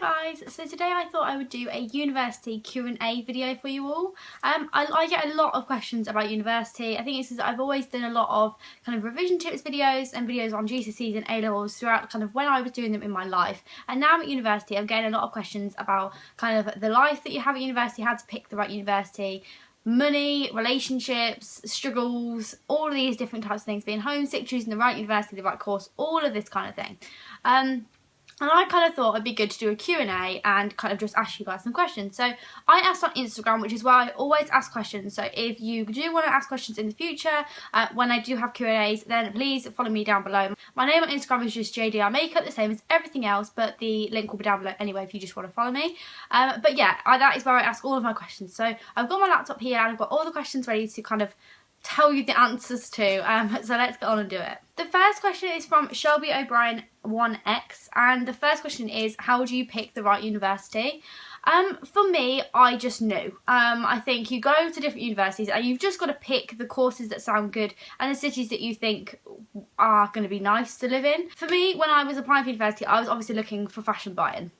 guys, so today I thought I would do a university Q&A video for you all. I get a lot of questions about university. I think it's because I've always done a lot of kind of revision tips videos and videos on GCSEs and A-levels throughout kind of when I was doing them in my life. And now I'm at university, I'm getting a lot of questions about kind of the life that you have at university, how to pick the right university, money, relationships, struggles, all of these different types of things, being homesick, choosing the right university, the right course, all of this kind of thing. And I kind of thought it'd be good to do a Q&A and kind of just ask you guys some questions. So I asked on Instagram, which is why I always ask questions. So if you do want to ask questions in the future, when I do have Q&As, then please follow me down below. My name on Instagram is just jdrmakeup, the same as everything else, but the link will be down below anyway if you just want to follow me. But yeah, that is where I ask all of my questions. So I've got my laptop here and I've got all the questions ready to kind of tell you the answers to, so let's get on and do it. The first question is from Shelby O'Brien 1X, and the first question is, how do you pick the right university? For me, I just knew. I think you go to different universities and you've just got to pick the courses that sound good and the cities that you think are going to be nice to live in. For me, when I was applying for university, I was obviously looking for fashion buying.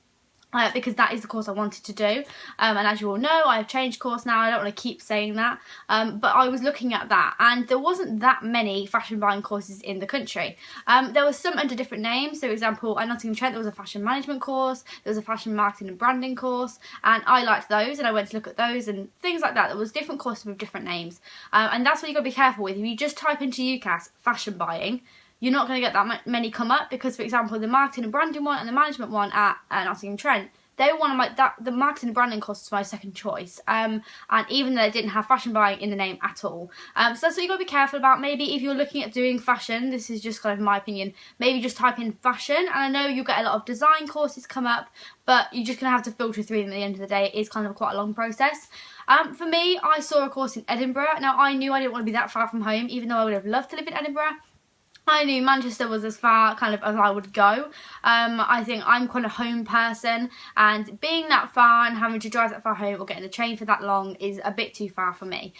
Because that is the course I wanted to do, and as you all know, I've changed course now. I don't want to keep saying that, but I was looking at that, and there wasn't that many fashion buying courses in the country. There were some under different names. So, for example, at Nottingham-Trent there was a fashion management course, there was a fashion marketing and branding course, and I liked those, and I went to look at those and things like that. There was different courses with different names, and that's what you got to be careful with. If you just type into UCAS fashion buying, you're not going to get that many come up, because, for example, the marketing and branding one and the management one at Nottingham-Trent, they were one of my, the marketing and branding course was my second choice, and even though it didn't have fashion buying in the name at all. So that's what you've got to be careful about. Maybe if you're looking at doing fashion, this is just kind of my opinion, maybe just type in fashion, and I know you'll get a lot of design courses come up, but you're just going to have to filter through them at the end of the day. It is kind of quite a long process. For me, I saw a course in Edinburgh. Now, I knew I didn't want to be that far from home, even though I would have loved to live in Edinburgh. I knew Manchester was as far kind of as I would go. I think I'm quite a home person, and being that far and having to drive that far home or getting the train for that long is a bit too far for me.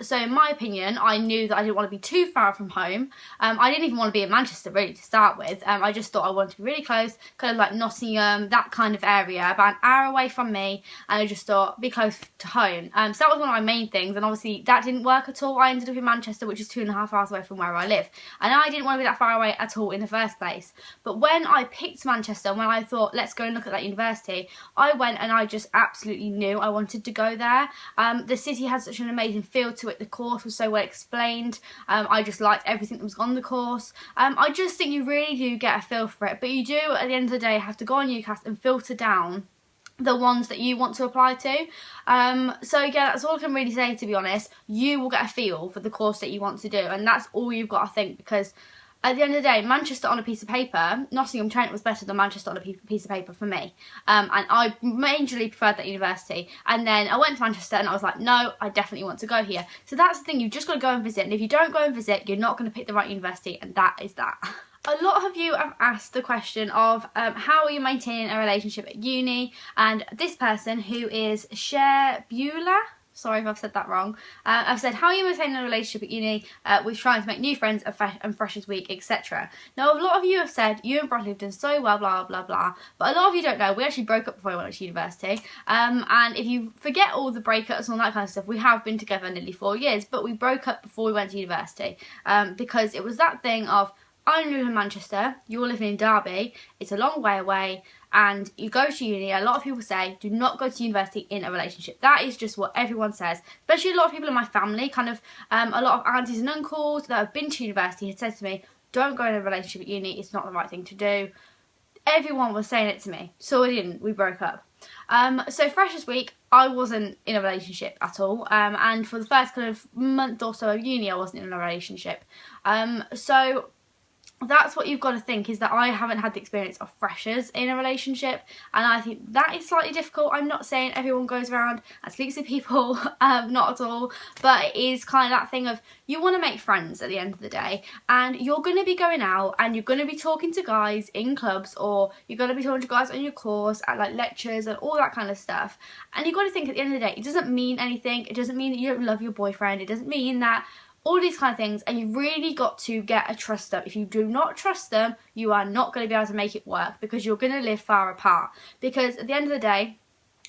So in my opinion, I knew that I didn't want to be too far from home. I didn't even want to be in Manchester really to start with. I just thought I wanted to be really close, kind of like Nottingham, that kind of area, about an hour away from me, and I just thought be close to home. So that was one of my main things, and obviously that didn't work at all. I ended up in Manchester, which is 2.5 hours away from where I live, and I didn't want to be that far away at all in the first place. But when I picked Manchester, when I thought let's go and look at that university, I went and I just absolutely knew I wanted to go there. The city had such an amazing feel to it, the course was so well explained, I just liked everything that was on the course. I just think you really do get a feel for it, but you do at the end of the day have to go on UCAS and filter down the ones that you want to apply to. So yeah, that's all I can really say, to be honest. You will get a feel for the course that you want to do, and that's all you've got to think, because at the end of the day, Manchester on a piece of paper, Nottingham-Trent was better than Manchester on a piece of paper for me. And I majorly preferred that university. And then I went to Manchester and I was like, no, I definitely want to go here. So that's the thing, you've just got to go and visit. And if you don't go and visit, you're not going to pick the right university, and that is that. A lot of you have asked the question of how are you maintaining a relationship at uni, and this person, who is Cher Beulah, sorry if I've said that wrong, I've said, how are you maintaining a relationship at uni with trying to make new friends and Freshers Week, etc. Now, a lot of you have said you and Bradley have done so well, blah blah blah, but a lot of you don't know we actually broke up before I went to university, and if you forget all the breakups and all that kind of stuff, we have been together nearly 4 years, but we broke up before we went to university, because it was that thing of, I live in Manchester, you're living in Derby, it's a long way away, and you go to uni. A lot of people say, do not go to university in a relationship. That is just what everyone says, especially a lot of people in my family, kind of a lot of aunties and uncles that have been to university had said to me, don't go in a relationship at uni, it's not the right thing to do. Everyone was saying it to me, so I didn't, we broke up. So Freshers Week, I wasn't in a relationship at all, and for the first kind of month or so of uni, I wasn't in a relationship. So that's what you've got to think, is that I haven't had the experience of freshers in a relationship, and I think that is slightly difficult. I'm not saying everyone goes around and sleeps with people, not at all, but it is kind of that thing of, you want to make friends at the end of the day, and you're going to be going out and you're going to be talking to guys in clubs, or you're going to be talking to guys on your course at like lectures and all that kind of stuff, and you've got to think at the end of the day, it doesn't mean anything. It doesn't mean that you don't love your boyfriend, it doesn't mean that all these kind of things, and you've really got to get a trust them. If you do not trust them, you are not going to be able to make it work, because you're going to live far apart. Because at the end of the day,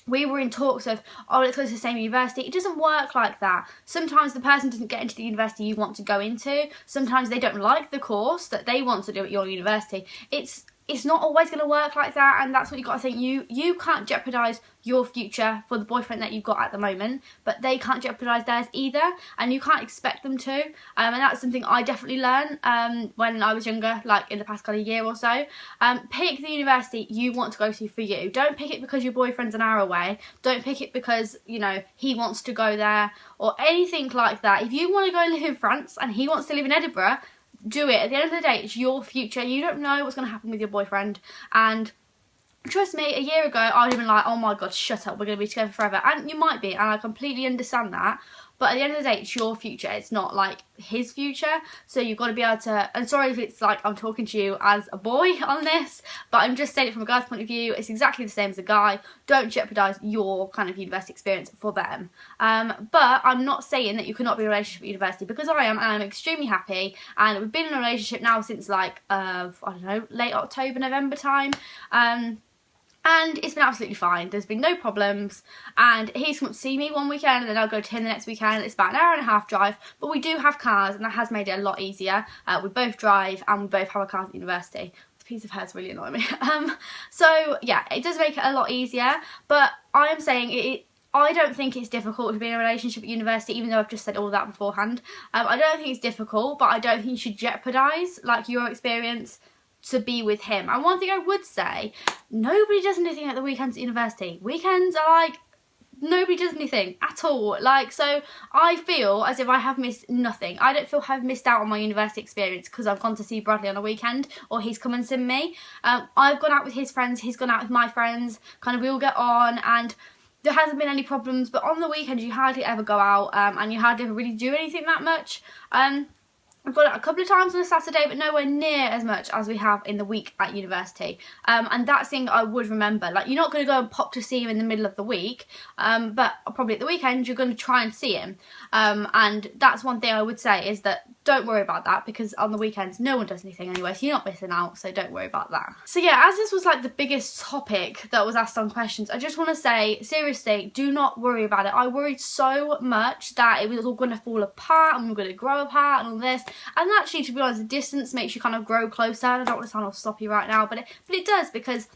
we were in talks of, oh, let's go to the same university. It doesn't work like that. Sometimes the person doesn't get into the university you want to go into. Sometimes they don't like the course that they want to do at your university. It's not always going to work like that, and that's what you've got to think. You can't jeopardise your future for the boyfriend that you've got at the moment, but they can't jeopardise theirs either, and you can't expect them to. And that's something I definitely learned when I was younger, like in the past kind of year or so. Pick the university you want to go to for you. Don't pick it because your boyfriend's an hour away. Don't pick it because, you know, he wants to go there or anything like that. If you want to go and live in France and he wants to live in Edinburgh, do it. At the end of the day, it's your future. You don't know what's going to happen with your boyfriend, and trust me, a year ago I would have been like, oh my god, shut up, we're going to be together forever. And you might be, and I completely understand that, but at the end of the day, it's your future. It's not like his future. So you've got to be able to, and sorry if it's like I'm talking to you as a boy on this, but I'm just saying it from a guy's point of view. It's exactly the same as a guy. Don't jeopardise your kind of university experience for them. But I'm not saying that you cannot be in a relationship at university, because I am, and I'm extremely happy. And we've been in a relationship now since like, I don't know, late October, November time. And it's been absolutely fine. There's been no problems. And he's come up to see me one weekend, and then I'll go to him the next weekend. It's about an hour and a half drive. But we do have cars, and that has made it a lot easier. We both drive, and we both have our cars at university. This piece of hair is really annoying me. So, yeah, it does make it a lot easier. But I am saying I don't think it's difficult to be in a relationship at university, even though I've just said all that beforehand. I don't think it's difficult, but I don't think you should jeopardise, like, your experience to be with him. And one thing I would say, nobody does anything at the weekends at university. Weekends are like, nobody does anything at all. Like, so I feel as if I have missed nothing. I don't feel I've missed out on my university experience because I've gone to see Bradley on a weekend, or he's come and seen me. I've gone out with his friends, he's gone out with my friends, kind of we all get on, and there hasn't been any problems. But on the weekend you hardly ever go out, and you hardly ever really do anything that much. I've gone out a couple of times on a Saturday, but nowhere near as much as we have in the week at university. And that's the thing I would remember. Like, you're not going to go and pop to see him in the middle of the week, but probably at the weekend you're going to try and see him. And that's one thing I would say, is that don't worry about that, because on the weekends no one does anything anyway, so you're not missing out, so don't worry about that. So yeah, as this was like the biggest topic that was asked on questions, I just want to say, seriously, do not worry about it. I worried so much that it was all going to fall apart and we were going to grow apart and all this. And actually, to be honest, the distance makes you kind of grow closer. I don't want to sound all sloppy right now, but it does, because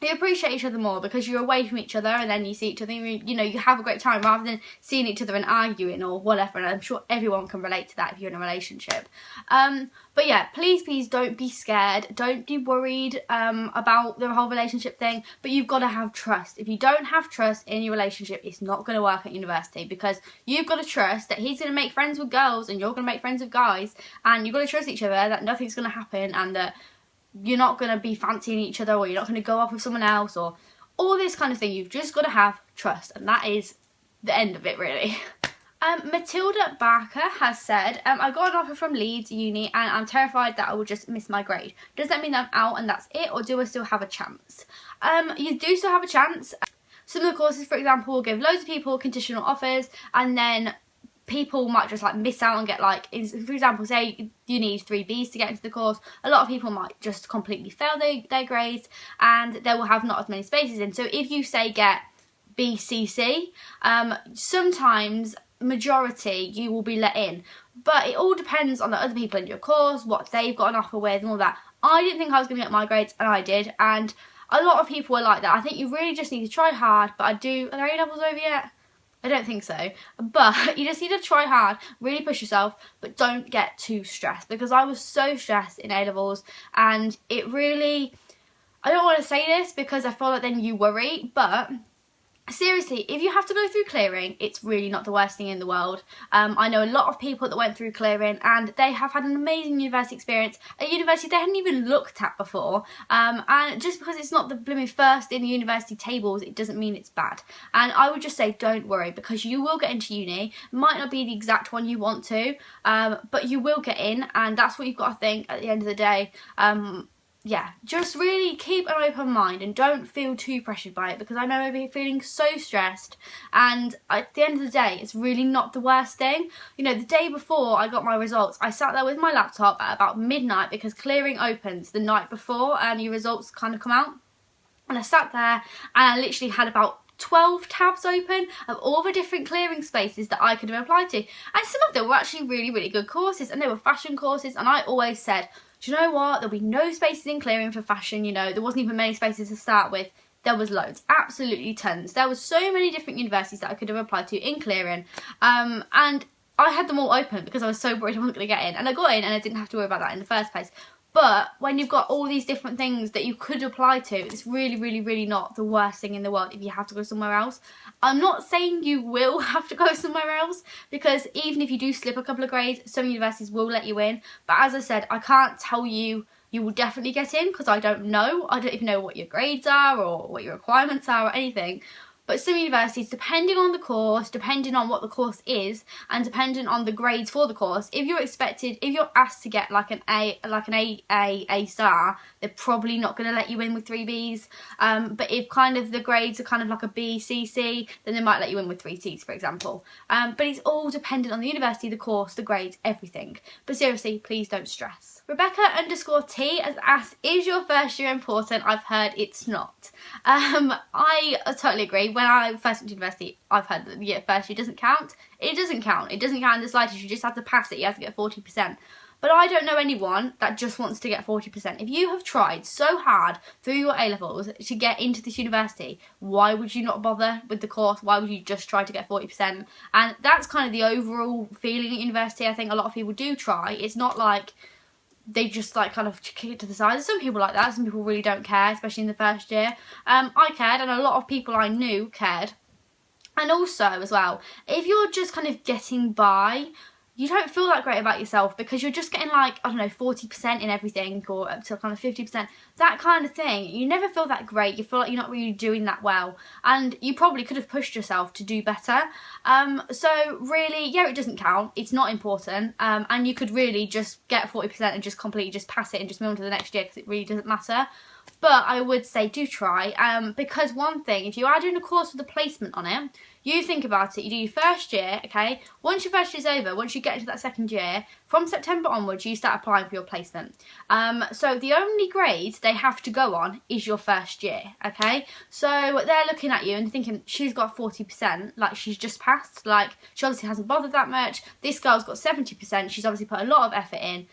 you appreciate each other more because you're away from each other, and then you see each other, you know, you have a great time rather than seeing each other and arguing or whatever. And I'm sure everyone can relate to that if you're in a relationship. But yeah, please don't be scared. Don't be worried about the whole relationship thing, but you've got to have trust. If you don't have trust in your relationship, it's not going to work at university, because you've got to trust that he's going to make friends with girls and you're going to make friends with guys, and you've got to trust each other that nothing's going to happen, and that you're not going to be fancying each other, or you're not going to go off with someone else, or all this kind of thing. You've just got to have trust, and that is the end of it, really. Matilda Barker has said, I got an offer from Leeds Uni and I'm terrified that I will just miss my grade. Does that mean that I'm out and that's it, or do I still have a chance? You do still have a chance. Some of the courses, for example, will give loads of people conditional offers, and then people might just like miss out and get like, for example, say you need 3 Bs to get into the course. A lot of people might just completely fail their grades, and they will have not as many spaces in. So if you say get B, C, C, sometimes majority you will be let in, but it all depends on the other people in your course, what they've got an offer with and all that. I didn't think I was going to get my grades, and I did, and a lot of people were like that. I think you really just need to try hard. But are their A-levels over yet? I don't think so, but you just need to try hard, really push yourself, but don't get too stressed, because I was so stressed in A-levels, and it really, I don't want to say this because I feel like then you worry, but seriously, if you have to go through clearing, it's really not the worst thing in the world. I know a lot of people that went through clearing, and they have had an amazing university experience, a university they hadn't even looked at before. And just because it's not the blooming first in the university tables, it doesn't mean it's bad. And I would just say don't worry, because you will get into uni. It might not be the exact one you want to, but you will get in, and that's what you've got to think at the end of the day. yeah, just really keep an open mind and don't feel too pressured by it, because I know I've been feeling so stressed, and at the end of the day it's really not the worst thing. You know, the day before I got my results, I sat there with my laptop at about midnight, because clearing opens the night before and your results kind of come out, and I sat there and I literally had about 12 tabs open of all the different clearing spaces that I could have applied to, and some of them were actually really, really good courses, and they were fashion courses, and I always said, do you know what, there'll be no spaces in clearing for fashion. You know, there wasn't even many spaces to start with. There was loads, absolutely tons. There was so many different universities that I could have applied to in clearing, and I had them all open because I was so worried I wasn't going to get in, and I got in and I didn't have to worry about that in the first place. But when you've got all these different things that you could apply to, it's really, really, really not the worst thing in the world if you have to go somewhere else. I'm not saying you will have to go somewhere else, because even if you do slip a couple of grades, some universities will let you in. But as I said, I can't tell you you will definitely get in, because I don't know. I don't even know what your grades are or what your requirements are or anything. But some universities, depending on the course, depending on what the course is, and depending on the grades for the course, if you're asked to get like an A star, they're probably not going to let you in with 3 Bs. But if kind of the grades are kind of like a B, C, C, then they might let you in with 3 Cs, for example. But it's all dependent on the university, the course, the grades, everything. But seriously, please don't stress. Rebecca_T has asked, is your first year important? I've heard it's not. I totally agree. When I first went to university, I've heard that the first year doesn't count. It doesn't count. It doesn't count in the slightest. You just have to pass it. You have to get 40%. But I don't know anyone that just wants to get 40%. If you have tried so hard through your A-levels to get into this university, why would you not bother with the course? Why would you just try to get 40%? And that's kind of the overall feeling at university. I think a lot of people do try. It's not like they just like kind of kick it to the side. Some people like that. Some people really don't care, especially in the first year. I cared, and a lot of people I knew cared. And also as well, if you're just kind of getting by, you don't feel that great about yourself, because you're just getting like, I don't know, 40% in everything, or up to kind of 50%, that kind of thing. You never feel that great. You feel like you're not really doing that well, and you probably could have pushed yourself to do better. So really, yeah, it doesn't count. It's not important, and you could really just get 40% and just completely just pass it and just move on to the next year, because it really doesn't matter. But I would say do try, because one thing, if you are doing a course with a placement on it, you think about it, you do your first year, okay? Once your first year's over, once you get into that second year, from September onwards, you start applying for your placement. So the only grades they have to go on is your first year, okay? So they're looking at you and thinking, she's got 40%, like she's just passed, like she obviously hasn't bothered that much. This girl's got 70%, she's obviously put a lot of effort in.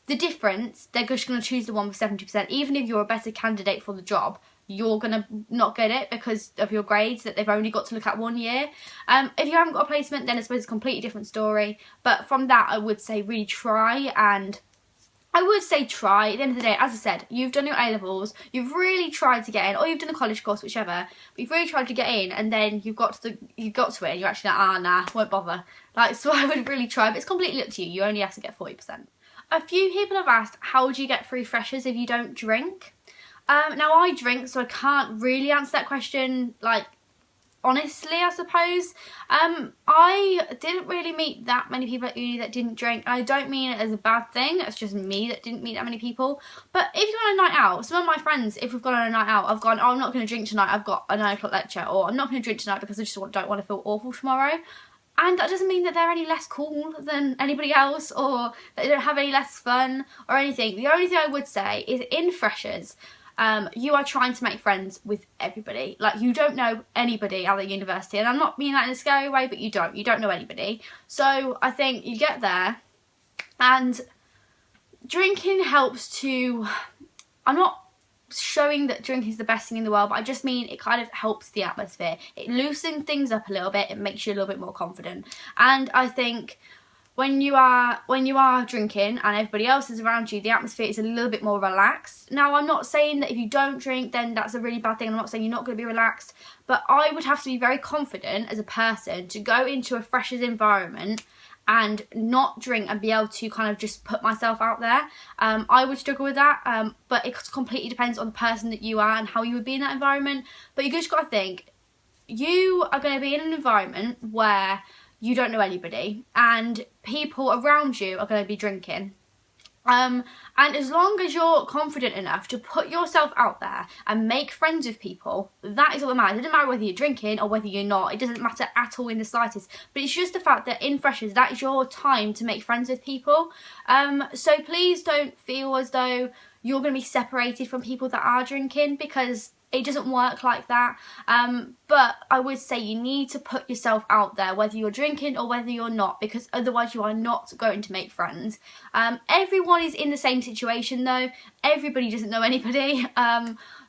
The difference, they're just going to choose the one with 70%. Even if you're a better candidate for the job, you're going to not get it because of your grades, that they've only got to look at 1 year. If you haven't got a placement, then I suppose it's a completely different story. But from that, I would say really try, and I would say try. At the end of the day, as I said, you've done your A-levels, you've really tried to get in, or you've done a college course, whichever, but you've really tried to get in, and then you got to it, and you're actually like, nah, won't bother. Like, so I would really try, but it's completely up to you. You only have to get 40%. A few people have asked, how would you get free freshers if you don't drink? Now I drink, so I can't really answer that question, like, honestly, I suppose. I didn't really meet that many people at uni that didn't drink, and I don't mean it as a bad thing. It's just me that didn't meet that many people. But if you're on a night out, some of my friends, if we've gone on a night out, I've gone, oh, I'm not going to drink tonight, I've got a 9 o'clock lecture, or I'm not going to drink tonight because I just don't want to feel awful tomorrow. And that doesn't mean that they're any less cool than anybody else, or that they don't have any less fun or anything. The only thing I would say is, in freshers, you are trying to make friends with everybody. Like, you don't know anybody at the university, and I'm not meaning that in a scary way, but you don't know anybody. So I think you get there, and drinking helps to, I'm not showing that drinking is the best thing in the world, but I just mean it kind of helps the atmosphere. It loosens things up a little bit, it makes you a little bit more confident. And I think when you are drinking and everybody else is around you, the atmosphere is a little bit more relaxed. Now, I'm not saying that if you don't drink then that's a really bad thing. I'm not saying you're not going to be relaxed, but I would have to be very confident as a person to go into a freshers environment and not drink and be able to kind of just put myself out there. I would struggle with that, but it completely depends on the person that you are and how you would be in that environment. But you just got to think, you are going to be in an environment where you don't know anybody, and people around you are going to be drinking. And as long as you're confident enough to put yourself out there and make friends with people, that is all that matters. It doesn't matter whether you're drinking or whether you're not. It doesn't matter at all in the slightest. But it's just the fact that in freshers, that is your time to make friends with people. So please don't feel as though you're going to be separated from people that are drinking, because it doesn't work like that. But I would say you need to put yourself out there, whether you're drinking or whether you're not, because otherwise you are not going to make friends. Everyone is in the same situation though. Everybody doesn't know anybody.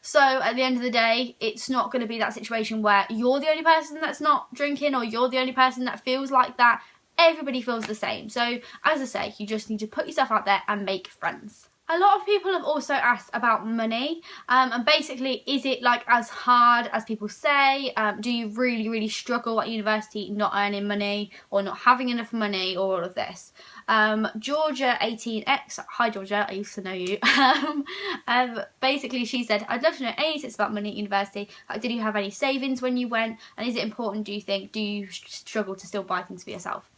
So at the end of the day, it's not going to be that situation where you're the only person that's not drinking or you're the only person that feels like that. Everybody feels the same. So as I say, you just need to put yourself out there and make friends. A lot of people have also asked about money, and basically, is it like as hard as people say? Do you really struggle at university not earning money or not having enough money, or all of this? Georgia 18X, hi Georgia, I used to know you. Basically she said, I'd love to know any tips about money at university. Like, did you have any savings when you went, and is it important, do you think? Do you struggle to still buy things for yourself?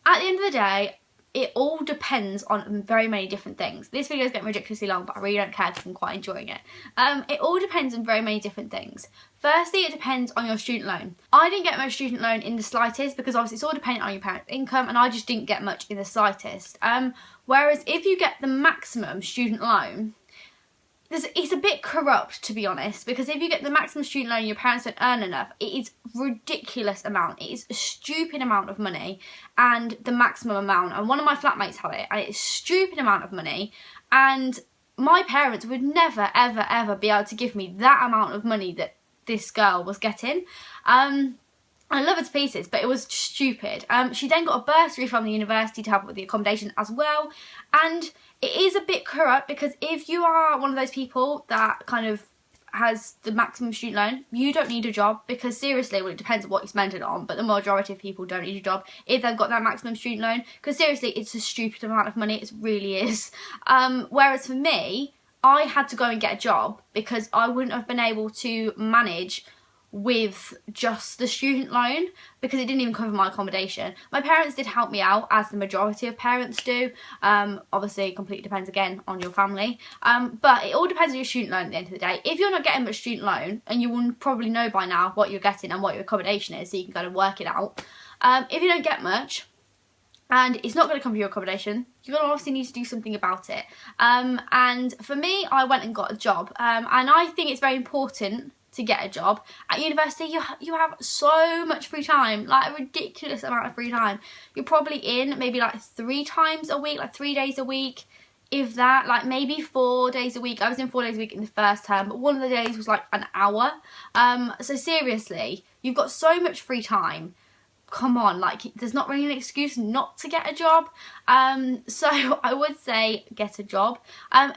At the end of the day, it all depends on very many different things. This video is getting ridiculously long, but I really don't care because I'm quite enjoying it. It all depends on very many different things. Firstly, it depends on your student loan. I didn't get my student loan in the slightest, because obviously it's all dependent on your parents' income, and I just didn't get much in the slightest. Whereas if you get the maximum student loan, it's a bit corrupt, to be honest, because if you get the maximum student loan and your parents don't earn enough, it is a ridiculous amount. It is a stupid amount of money, and the maximum amount. And one of my flatmates had it, and it's a stupid amount of money, and my parents would never, ever be able to give me that amount of money that this girl was getting. I love her to pieces, but it was stupid. She then got a bursary from the university to help with the accommodation as well, and it is a bit corrupt, because if you are one of those people that kind of has the maximum student loan, you don't need a job, because seriously, well, it depends on what you spend it on, but the majority of people don't need a job if they've got that maximum student loan, because seriously, it's a stupid amount of money. It really is. Whereas for me, I had to go and get a job because I wouldn't have been able to manage with just the student loan, because it didn't even cover my accommodation. My parents did help me out, as the majority of parents do. Obviously it completely depends again on your family, but it all depends on your student loan at the end of the day. If you're not getting much student loan, and you will probably know by now what you're getting and what your accommodation is, so you can kind of work it out. If you don't get much and it's not going to cover your accommodation, you're going to obviously need to do something about it. And for me, I went and got a job, and I think it's very important to get a job. At university, you have so much free time, like a ridiculous amount of free time. You're probably in maybe like 3 times a week, like 3 days a week, if that, like maybe 4 days a week. I was in 4 days a week in the first term, but one of the days was like an hour. So seriously, you've got so much free time. Come on, like, there's not really an excuse not to get a job. So I would say get a job.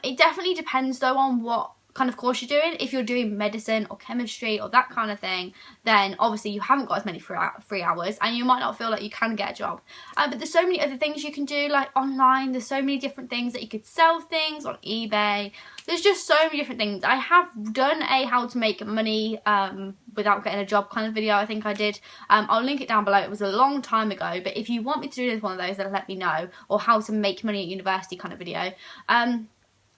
It definitely depends though on what kind of course you're doing. If you're doing medicine or chemistry or that kind of thing, then obviously you haven't got as many free hours, and you might not feel like you can get a job. But there's so many other things you can do, like online. There's so many different things that you could sell things on eBay. There's just so many different things. I have done a how to make money without getting a job kind of video, I think I did. I'll link it down below. It was a long time ago, but if you want me to do one of those, then let me know. Or how to make money at university kind of video.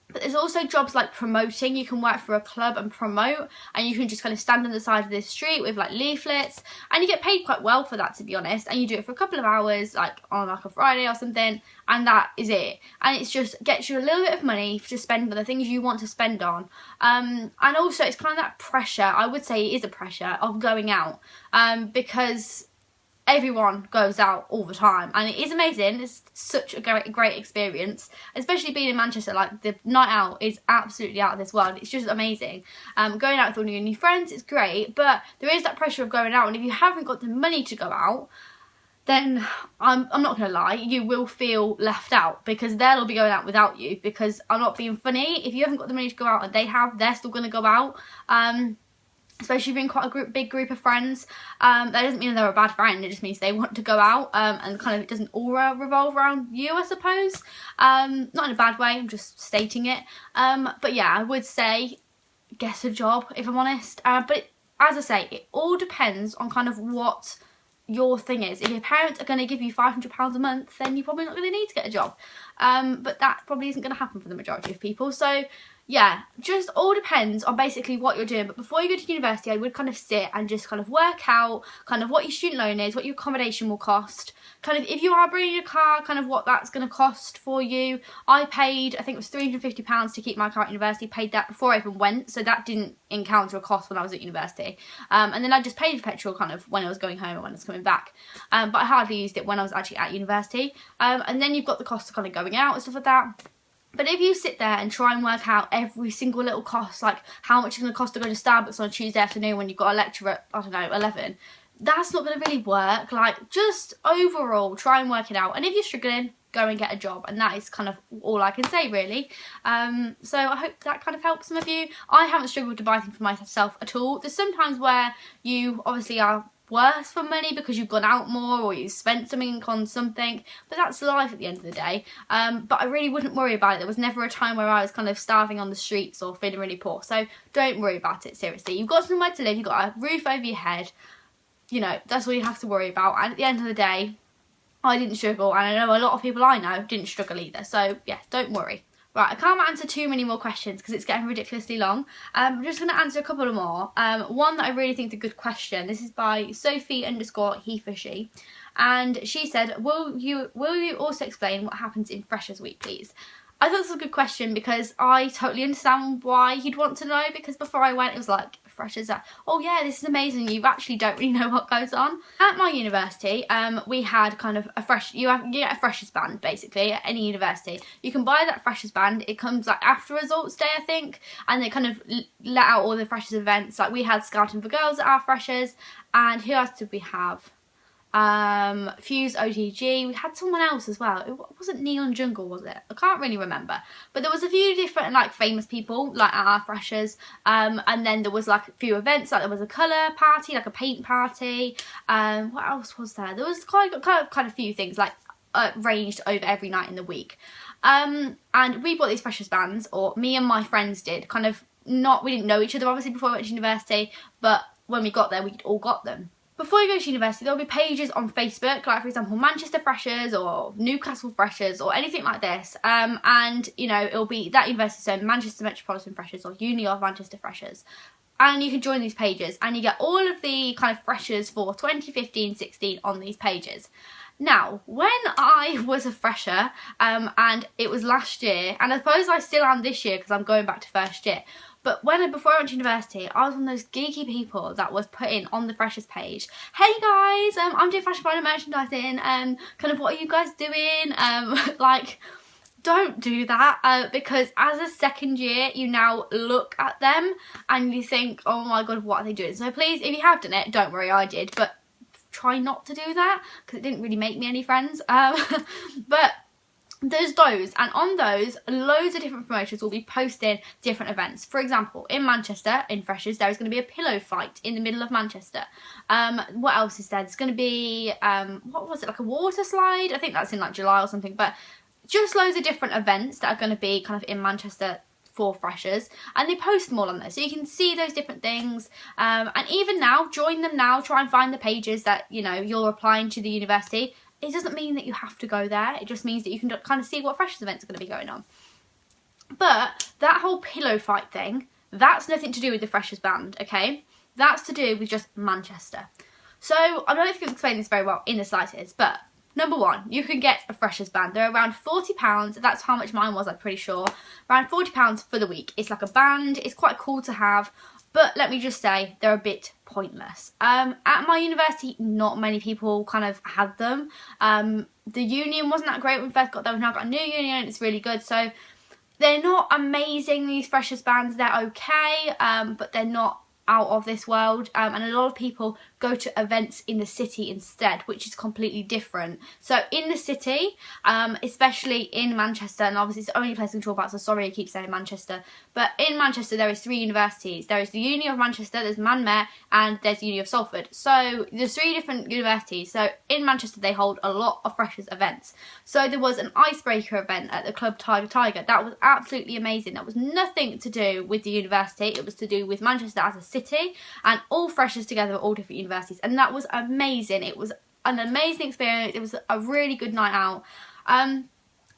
But there's also jobs like promoting. You can work for a club and promote, and you can just kind of stand on the side of the street with like leaflets, and you get paid quite well for that, to be honest. And you do it for a couple of hours, like on like a Friday or something, and that is it. And it's just gets you a little bit of money to spend on the things you want to spend on. And also it's kind of that pressure, I would say it is a pressure of going out, because everyone goes out all the time, and it is amazing. It's such a great experience, especially being in Manchester. Like, the night out is absolutely out of this world. It's just amazing. Going out with all your new friends, it's great, but there is that pressure of going out, and if you haven't got the money to go out, then I'm not gonna lie, you will feel left out, because they'll all be going out without you. Because I'm not being funny, if you haven't got the money to go out and they're still gonna go out. Especially being quite a big group of friends. That doesn't mean they're a bad friend, it just means they want to go out, and kind of it doesn't all revolve around you, I suppose. Not in a bad way, I'm just stating it. But yeah, I would say get a job, if I'm honest. But as I say, it all depends on kind of what your thing is. If your parents are going to give you £500 a month, then you're probably not going to need to get a job. But that probably isn't going to happen for the majority of people. So yeah, just all depends on basically what you're doing. But before you go to university, I would kind of sit and just kind of work out kind of what your student loan is, what your accommodation will cost, kind of if you are bringing a car, kind of what that's going to cost for you. I paid, I think it was £350 to keep my car at university, paid that before I even went, so that didn't encounter a cost when I was at university. And then I just paid for petrol kind of when I was going home and when I was coming back. But I hardly used it when I was actually at university. And then you've got the cost of kind of going out and stuff like that. But if you sit there and try and work out every single little cost, like how much it's going to cost to go to Starbucks on a Tuesday afternoon when you've got a lecture at, I don't know, 11, that's not going to really work. Like, just overall, try and work it out. And if you're struggling, go and get a job. And that is kind of all I can say, really. So I hope that kind of helps some of you. I haven't struggled to buy things for myself at all. There's sometimes where you obviously are worse for money because you've gone out more or you spent something on something, but that's life at the end of the day. But I really wouldn't worry about it. There was never a time where I was kind of starving on the streets or feeling really poor, so don't worry about it, seriously. You've got somewhere to live, you've got a roof over your head, you know, that's all you have to worry about. And at the end of the day, I didn't struggle, and I know a lot of people I know didn't struggle either, so yeah, don't worry. Right, I can't answer too many more questions because it's getting ridiculously long. I'm just going to answer a couple more. One that I really think is a good question. This is by Sophie_he_for_she. And she said, will you also explain what happens in Freshers Week, please? I thought this was a good question because I totally understand why he'd want to know, because before I went it was like, freshers are, oh yeah, this is amazing, you actually don't really know what goes on. At my university, we had kind of a you get a freshers band basically at any university. You can buy that freshers band, it comes like after results day I think, and they kind of let out all the freshers events. Like we had Scouting for Girls at our freshers, and who else did we have? Fuse OTG, we had someone else as well. It wasn't Neon Jungle, was it? I can't really remember, but there was a few different like famous people like at our freshers, and then there was like a few events, like there was a colour party, like a paint party. What else was there? There was kind of a few things like ranged over every night in the week. And we bought these freshers bands, or me and my friends did, kind of we didn't know each other obviously before we went to university, but when we got there we all got them. Before you go to university, there'll be pages on Facebook, like for example Manchester Freshers or Newcastle Freshers or anything like this, and you know it'll be that university, so Manchester Metropolitan Freshers or Uni of Manchester Freshers, and you can join these pages and you get all of the kind of freshers for 2015-16 on these pages. Now, when I was a fresher, and it was last year, and I suppose I still am this year because I'm going back to first year, but before I went to university, I was one of those geeky people that was putting on the freshers page, hey guys, I'm doing fashion design and merchandising, kind of what are you guys doing? Like, don't do that, because as a second year, you now look at them and you think, oh my god, what are they doing? So please, if you have done it, don't worry, I did, but try not to do that because it didn't really make me any friends. But there's those, and on those loads of different promotions will be posting different events. For example, in Manchester, in Freshers, there is going to be a pillow fight in the middle of Manchester. What else is there? There's going to be what was it, like a water slide? I think that's in like July or something, but just loads of different events that are going to be kind of in Manchester for freshers, and they post them all on there so you can see those different things. And even now, join them now, try and find the pages that you know you're applying to the university. It doesn't mean that you have to go there, it just means that you can kind of see what freshers events are going to be going on. But that whole pillow fight thing, that's nothing to do with the freshers band, okay? That's to do with just Manchester. So I don't know if you can explain this very well in the slightest, but number one, you can get a freshers band. They're around £40. That's how much mine was, I'm pretty sure. Around £40 for the week. It's like a band. It's quite cool to have. But let me just say, they're a bit pointless. At my university, not many people kind of had them. The union wasn't that great when we first got there. We've now got a new union and it's really good. So they're not amazing, these freshers bands. They're okay, but they're not out of this world, and a lot of people go to events in the city instead, which is completely different. So in the city, especially in Manchester, and obviously it's the only place I can talk about, so sorry I keep saying Manchester, but in Manchester there is 3 universities. There is the Uni of Manchester, there's Manmare, and there's the Uni of Salford. So there's 3 different universities. So in Manchester they hold a lot of freshers events. So there was an icebreaker event at the Club Tiger. That was absolutely amazing. That was nothing to do with the university, it was to do with Manchester as a city. city, and all freshers together at all different universities, and that was amazing. It was an amazing experience. It was a really good night out.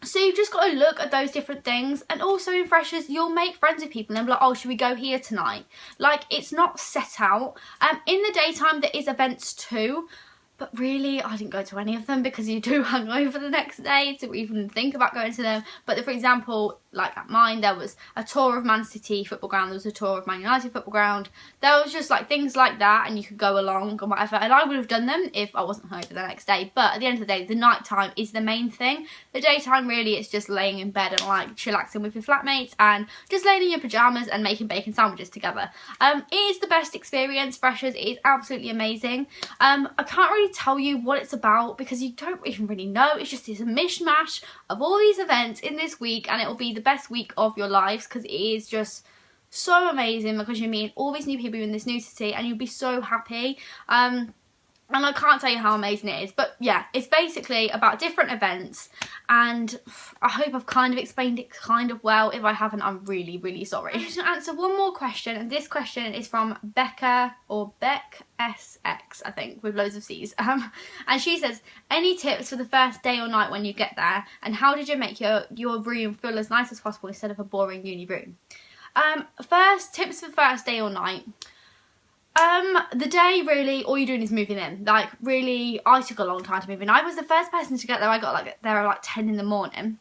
So you've just got to look at those different things, and also in freshers you'll make friends with people and they'll be like, oh, should we go here tonight? Like, it's not set out. In the daytime there is events too, but really I didn't go to any of them because you're too hungover the next day to even think about going to them. But for example, like at mine, there was a tour of Man City football ground, there was a tour of Man United football ground, there was just like things like that, and you could go along and whatever, and I would have done them if I wasn't hungover the next day. But at the end of the day, the night time is the main thing. The daytime really it's just laying in bed and like chillaxing with your flatmates and just laying in your pyjamas and making bacon sandwiches together. It is the best experience, freshers. It is absolutely amazing. I can't really tell you what it's about because you don't even really know. It's just this mishmash of all these events in this week, and it will be the best week of your lives because it is just so amazing because you meet all these new people in this new city and you'll be so happy. And I can't tell you how amazing it is. But yeah, it's basically about different events, and I hope I've kind of explained it kind of well. If I haven't, I'm really, really sorry. I'm going to answer one more question, and this question is from Becca, or Beck SX, I think, with loads of C's. And she says, any tips for the first day or night when you get there, and how did you make your room feel as nice as possible instead of a boring uni room? First, tips for first day or night. The day, really, all you're doing is moving in. Like, really, I took a long time to move in. I was the first person to get there. I got like there at like 10 in the morning.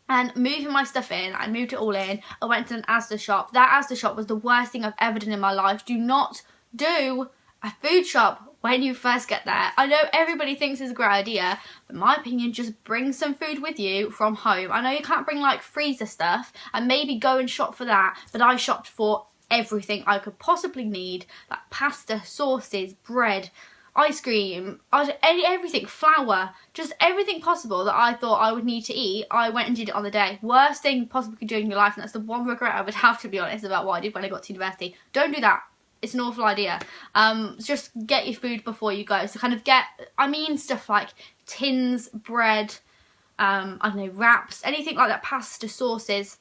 And moving my stuff in, I moved it all in. I went to an Asda shop. That Asda shop was the worst thing I've ever done in my life. Do not do a food shop when you first get there. I know everybody thinks it's a great idea, but in my opinion, just bring some food with you from home. I know you can't bring like freezer stuff, and maybe go and shop for that, but I shopped for everything I could possibly need, like pasta, sauces, bread, ice cream, everything, flour, just everything possible that I thought I would need to eat. I went and did it on the day. Worst thing possible you could do in your life, and that's the one regret I would have, to be honest, about what I did when I got to university. Don't do that. It's an awful idea. Just get your food before you go. So kind of stuff like tins, bread, I don't know, wraps, anything like that, pasta, sauces,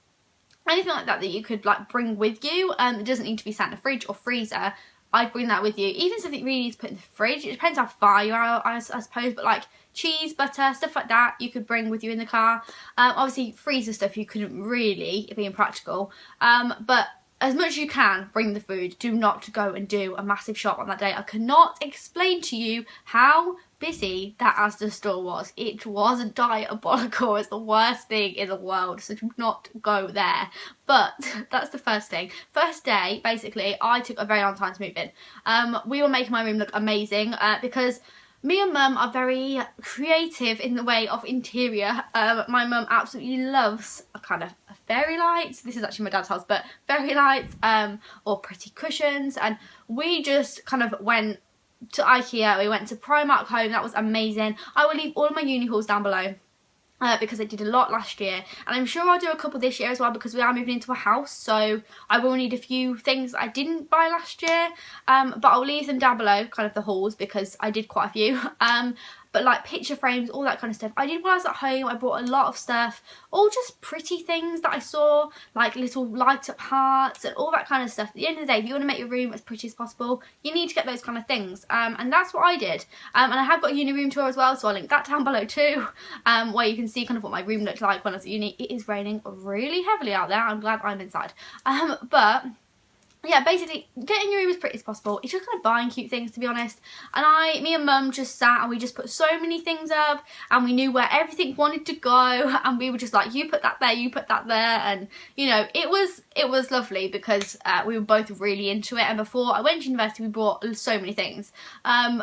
anything like that you could like bring with you. It doesn't need to be sat in a fridge or freezer. I'd bring that with you. Even something really needs to put in the fridge. It depends how far you are, I suppose, but like cheese, butter, stuff like that you could bring with you in the car. Obviously freezer stuff you couldn't really, being practical. But as much as you can, bring the food. Do not go and do a massive shop on that day. I cannot explain to you how busy that Asda store was. It was diabolical. It's the worst thing in the world, so do not go there. But that's the first thing. First day, basically, I took a very long time to move in. We were making my room look amazing because me and Mum are very creative in the way of interior. My mum absolutely loves a kind of fairy lights. This is actually my dad's house, but fairy lights or pretty cushions. And we just kind of went to IKEA. We went to Primark Home. That was amazing. I will leave all of my uni hauls down below. Because I did a lot last year, and I'm sure I'll do a couple this year as well because we are moving into a house, so I will need a few things I didn't buy last year, but I'll leave them down below, kind of the hauls, because I did quite a few. But like picture frames, all that kind of stuff. I did when I was at home. I bought a lot of stuff, all just pretty things that I saw, like little light up hearts and all that kind of stuff. At the end of the day, if you want to make your room as pretty as possible, you need to get those kind of things. And that's what I did. And I have got a uni room tour as well, so I'll link that down below too, where you can see kind of what my room looked like when I was at uni. It is raining really heavily out there. I'm glad I'm inside. But yeah, basically getting your room as pretty as possible. It's just kind of buying cute things, to be honest. And me and Mum just sat and we just put so many things up, and we knew where everything wanted to go, and we were just like, you put that there, you put that there, and you know, it was lovely because we were both really into it. And before I went to university, we bought so many things.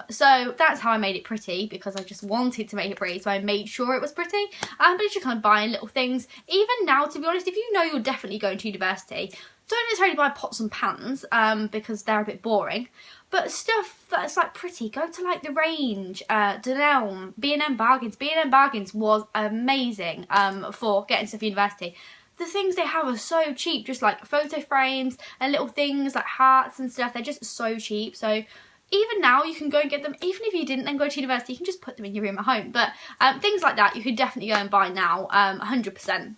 So that's how I made it pretty, because I just wanted to make it pretty, so I made sure it was pretty. But it's just kind of buying little things. Even now, to be honest, if you know you're definitely going to university, don't necessarily buy pots and pans because they're a bit boring, but stuff that's like pretty. Go to like the Range, Dunelm, B&M Bargains. B&M Bargains was amazing for getting stuff for university. The things they have are so cheap, just like photo frames and little things like hearts and stuff. They're just so cheap. So even now you can go and get them. Even if you didn't then go to university, you can just put them in your room at home. But things like that you could definitely go and buy now, 100%.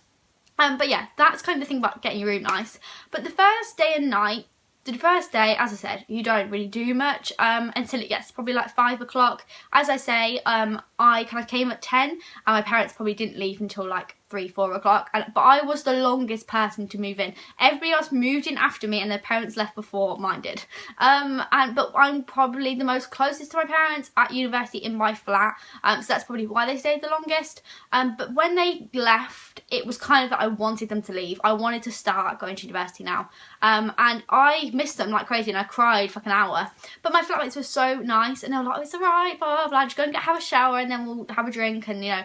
But yeah, that's kind of the thing about getting your room nice. But the first day and night, the first day, as I said, you don't really do much until it gets probably like 5 o'clock. As I say, I kind of came at 10 and my parents probably didn't leave until like 3-4 o'clock, but I was the longest person to move in. Everybody else moved in after me and their parents left before mine did. But I'm probably the most closest to my parents at university in my flat, so that's probably why they stayed the longest. But when they left, it was kind of that I wanted them to leave. I wanted to start going to university now, and I missed them like crazy and I cried for like an hour. But my flatmates were so nice and they were like, oh, it's alright, blah blah blah, just go and have a shower and then we'll have a drink. And you know,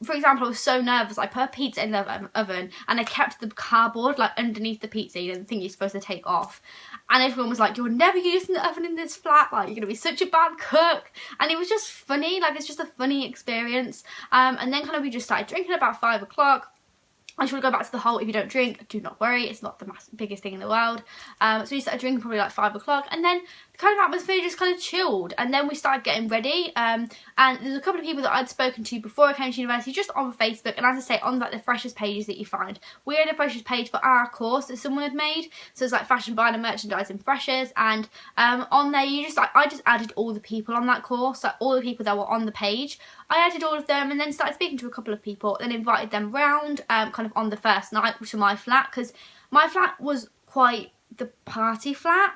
for example, I was so nervous, I put a pizza in the oven and I kept the cardboard like underneath the pizza, you know, the thing you're supposed to take off. And everyone was like, you're never using the oven in this flat, like you're going to be such a bad cook. And it was just funny, like it's just a funny experience. And then kind of we just started drinking about 5 o'clock. I just want to go back to the whole, if you don't drink, do not worry, it's not the biggest thing in the world. So we started drinking probably like 5 o'clock, and then the kind of atmosphere just kind of chilled, and then we started getting ready, and there's a couple of people that I'd spoken to before I came to university just on Facebook, and as I say, on like the freshers pages that you find. We had a freshers page for our course that someone had made, so it's like fashion, buying and merchandising freshers, and on there you just like, I just added all the people on that course, like all the people that were on the page. I added all of them and then started speaking to a couple of people, then invited them round kind of on the first night to my flat, because my flat was quite the party flat.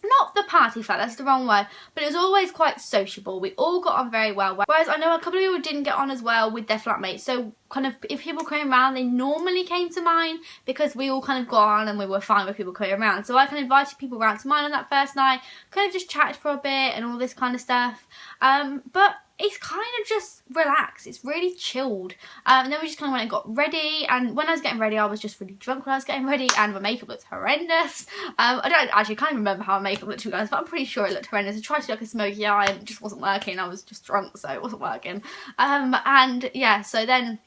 Not the party flat, that's the wrong word, but it was always quite sociable. We all got on very well, whereas I know a couple of people didn't get on as well with their flatmates. So kind of if people came around, they normally came to mine because we all kind of got on and we were fine with people coming around. So I kind of invited people around to mine on that first night, kind of just chatted for a bit and all this kind of stuff. But it's kind of just relaxed, it's really chilled. And then we just kind of went and got ready, and when I was getting ready I was just really drunk when I was getting ready and my makeup looked horrendous. I don't actually kind of remember how my makeup looked to you guys, but I'm pretty sure it looked horrendous. I tried to do like a smoky eye and it just wasn't working. I was just drunk, so it wasn't working. And yeah, so then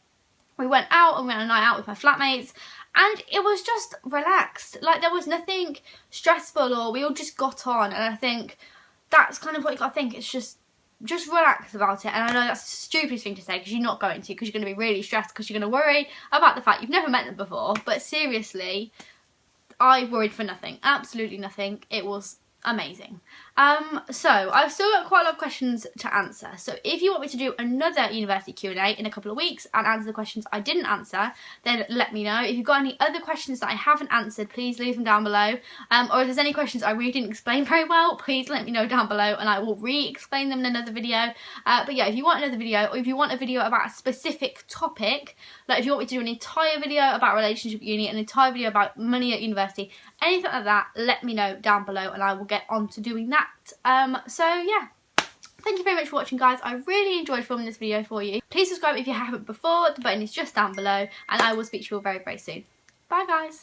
we went out and we had a night out with my flatmates, and it was just relaxed. Like there was nothing stressful, or we all just got on, and I think that's kind of what you got to think. It's just relax about it. And I know that's the stupidest thing to say because you're not going to, because you're going to be really stressed because you're going to worry about the fact you've never met them before. But seriously, I worried for nothing, absolutely nothing. It was amazing. So I've still got quite a lot of questions to answer, so if you want me to do another university Q&A in a couple of weeks and answer the questions I didn't answer, then let me know. If you've got any other questions that I haven't answered, please leave them down below, or if there's any questions I really didn't explain very well, please let me know down below and I will re-explain them in another video. But yeah, if you want another video, or if you want a video about a specific topic, like if you want me to do an entire video about relationship at uni, an entire video about money at university, anything like that, let me know down below and I will get on to doing that. So yeah, thank you very much for watching, guys. I really enjoyed filming this video for you. Please subscribe if you haven't before, the button is just down below, and I will speak to you all very, very soon. Bye, guys.